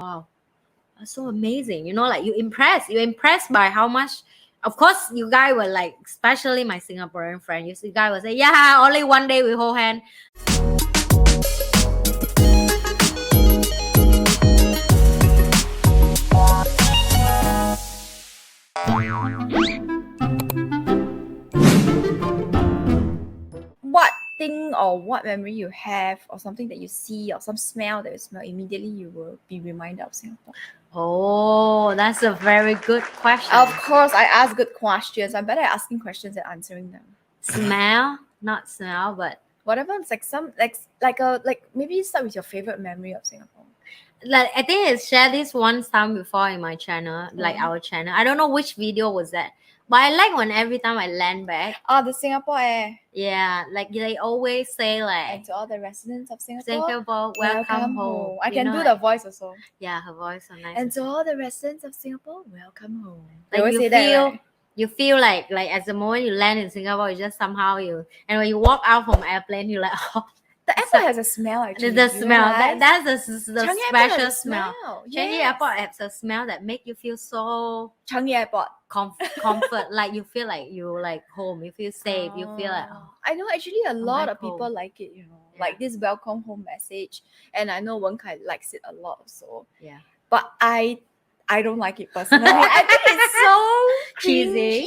wow, that's so amazing. You know, like you're impressed by how much. Of course, you guys were like, especially my Singaporean friend, you guys will say, yeah, only one day we hold hand. What thing or what memory you have, or something that you see, or some smell that you smell, immediately you will be reminded of Singapore? Oh, that's a very good question. Of course, I ask good questions. I'm better at asking questions than answering them. Smell, not smell, but Whatever, it's like some like maybe start with your favorite memory of Singapore. like I think I shared this one time before in my channel, like Oh. our channel. I don't know which video was that, but I like when every time I land back. Oh, the Singapore air. Yeah, like they always say like, And to all the residents of Singapore, Singapore, welcome home. I You can know, do like, the voice also. yeah, her voice so nice. And to all the residents of Singapore, welcome home. They Like always you say feel, that, right? you feel like at the moment you land in Singapore, you just somehow you, and when you walk out from airplane, you're like, oh, The airport has a smell actually. the Do you smell. realize? That's the Changi Airport has special a smell. Changi Yes. Airport has a smell that make you feel so Changi Airport. comfort. Like you feel like you like home. You feel safe. You feel like, oh, I know actually a lot back of people home. like it, you know, Yeah. like this welcome home message. And I know Wen Kai likes it a lot also. Yeah. But I don't like it personally. I think it's so Cheesy. cringy.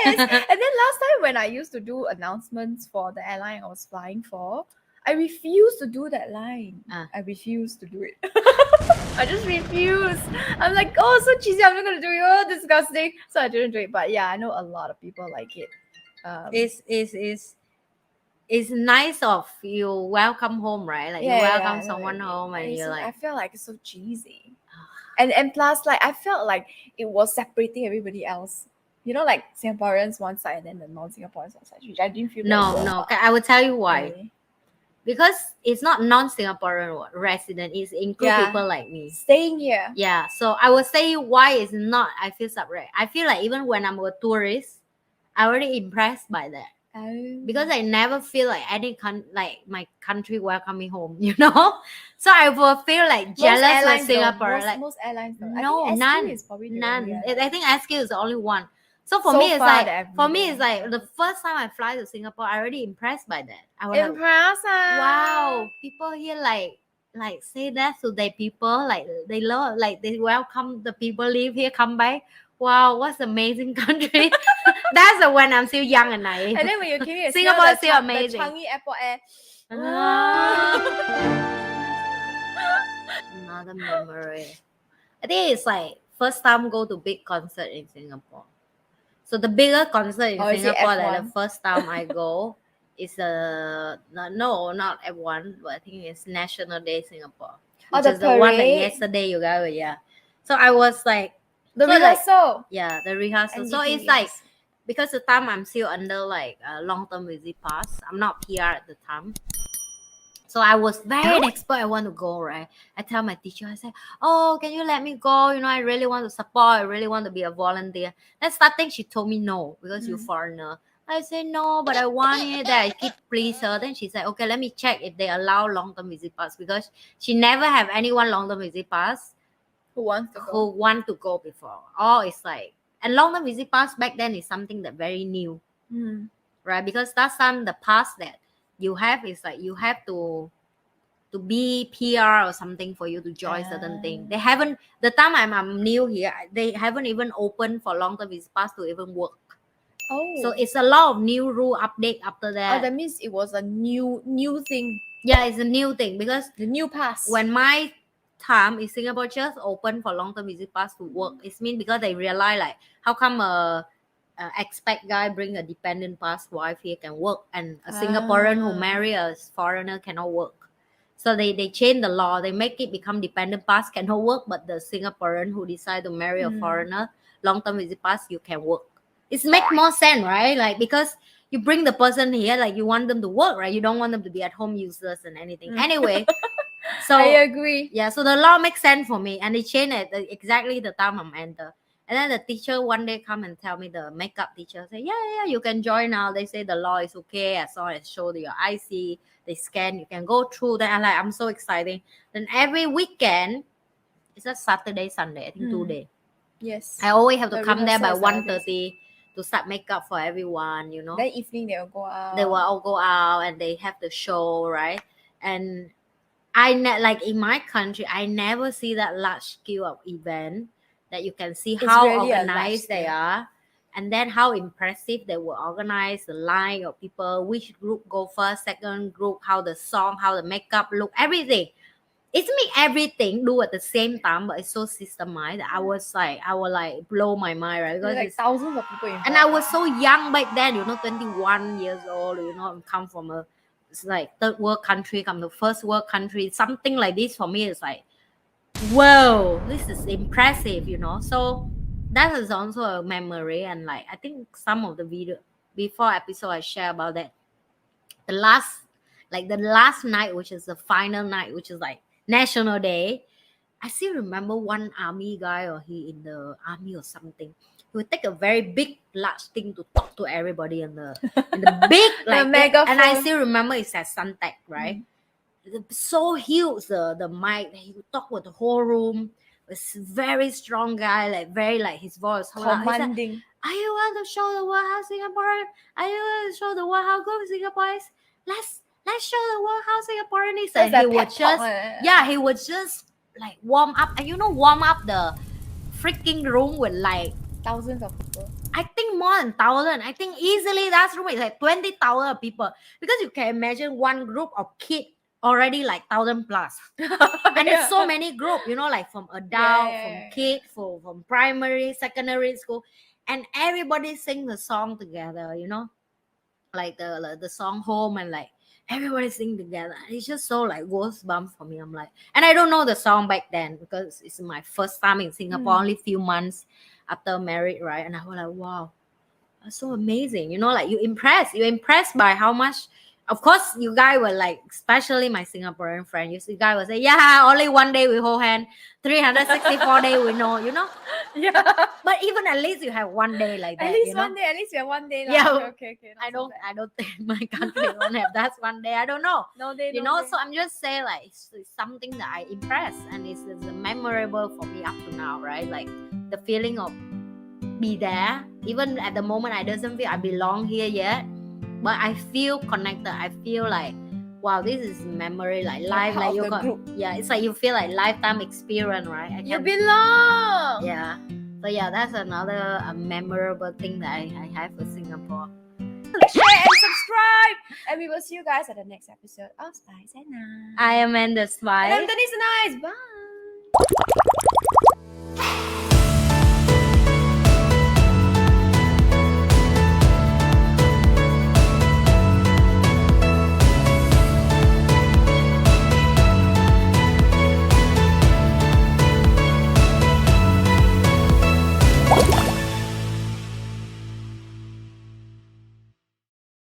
Yes. And then last time when I used to do announcements for the airline I was flying for, I refused to do that line. I refused to do it. I just refuse. I'm like, oh, so cheesy. I'm not gonna do it. Oh, disgusting. So I didn't do it. But yeah, I know a lot of people like it. It's nice of you welcome home, right? Like you welcome someone home, and you're like, I felt like it's so cheesy. And plus, like I felt like it was separating everybody else. You know, like Singaporeans one side and then the non-Singaporeans one side, which I didn't feel. no. I will tell you why. Really. Because it's not non-Singaporean resident, it's include people like me staying here. Yeah, so I will say why it's not. I feel separate. I feel like even when I'm a tourist, I already impressed by that. Because I never feel like like my country welcome me home, you know. So I will feel like jealous with Singapore. Most airlines don't. No, none. Is probably None. I think SQ is the only one. So for So me, it's far like that I've for me, been it's like the first time I fly to Singapore, I already impressed by that. I was like, impressed. wow, people here like say that to their people, like they love, like they welcome the people live here, come by. Wow, what's amazing country. That's the when I'm still young and naive. And then when you came here, Singapore is still amazing. The Changi Airport air. Another memory. I think it's like first time go to big concert in Singapore. So the bigger concert in Singapore that the first time I go is not F1, but I think it's National Day Singapore. Which is the one that yesterday you guys were, So I was like the rehearsal. The rehearsal. So it's like because the time I'm still under like a long-term visit pass. I'm not PR at the time. So I was very expert. I want to go, right? I tell my teacher, I said, oh, can you let me go? You know, I really want to support. I really want to be a volunteer. Then starting, she told me no, because you're foreigner. I said, no, but I want it. Then I keep please her. Then she said, okay, let me check if they allow long-term visit pass, because she never have anyone long-term visit pass who want to go before. Oh, it's like, and long-term visit pass back then is something that very new, right? Because last time the pass that you have is like you have to be PR or something for you to join certain thing. They haven't, the time I'm new here, they haven't even opened for long-term visit pass to even work. Oh, so it's a lot of new rule update after that. Oh, that means it was a new thing. Yeah, it's a new thing, because the new pass. When my time in Singapore just open for long-term visit pass to work, it's mean because they realize like how come a expat guy bring a dependent pass wife here can work, and a Singaporean who marry a foreigner cannot work. So they change the law. They make it become dependent pass cannot work, but the Singaporean who decide to marry a foreigner, long-term visit pass, you can work. It makes more sense, right? Like, because you bring the person here, like you want them to work, right? You don't want them to be at home useless and anything. Anyway, so I agree. Yeah, so the law makes sense for me, and they change it exactly the time I'm enter. And then the teacher one day come and tell me, the makeup teacher say, yeah, you can join now. They say the law is okay as long as show your IC, they scan, you can go through. Then I'm so excited. Then every weekend, It's a Saturday, Sunday, I think 2 days. Yes. I always have to The come there by rehearsal is 1:30 to start makeup for everyone, Then evening they will go out. They will all go out and they have the show, right? And like in my country, I never see that large scale of event that you can see how really a large organized they scale. are, and then how impressive they will organize the line of people, which group go first, second group, how the song, how the makeup look, everything. It's me everything do at the same time, but it's so systemized. I was like blow my mind, right? There's Because like it's thousands of people involved. and I was so young back then, 21 years old, come from it's like third world country, come to first world country, something like this for me is like, whoa, this is impressive, So that is also a memory, and like I think some of the video before episode I share about that. The last night, which is the final night, which is like National Day. I still remember one army guy, or he in the army or something. He would take a very big, large thing to talk to everybody in the big like megaphone. And I still remember it's at Suntec, right? So huge the mic. He would talk with the whole room. It's very strong guy, like very like his voice commanding. Are you want to show the world how Singaporean? Are you want to show the world how good Singapore is? Let's show the world how Singaporean is. And he would just he would just like warm up, and warm up the freaking room with like thousands of people. I think more than 1,000. I think easily that room is like 20,000 people, because you can imagine one group of kids already like 1,000 plus, and it's so many group, like from adult, from kid, from primary, secondary school, and everybody sing the song together, like the song Home, and like everybody sing together. It's just so like goosebumps for me. I'm like, and I don't know the song back then because it's my first time in Singapore, only few months after married, right? And I was like, wow, that's so amazing. Like you're impressed by how much. Of course, you guys were like, especially my Singaporean friend, you guys will say, yeah, only one day we hold hand, 364 days we know, Yeah. But even at least you have one day like that. At least one day. At least you have one day. Yeah. Okay. I don't think my country won't have that one day. I don't know. No day. So I'm just saying like it's something that I impress, and it's memorable for me up to now, right? Like the feeling of be there, even at the moment I doesn't feel I belong here yet, but I feel connected. I feel like, wow, this is memory, like life, like you got group. Yeah, it's like you feel like lifetime experience, right? You belong. Yeah. So yeah, that's another memorable thing that I have for Singapore. Share and subscribe, and we will see you guys at the next episode of Spice and Nice. I am Amanda Spice. And I'm Denise and Nice. Bye.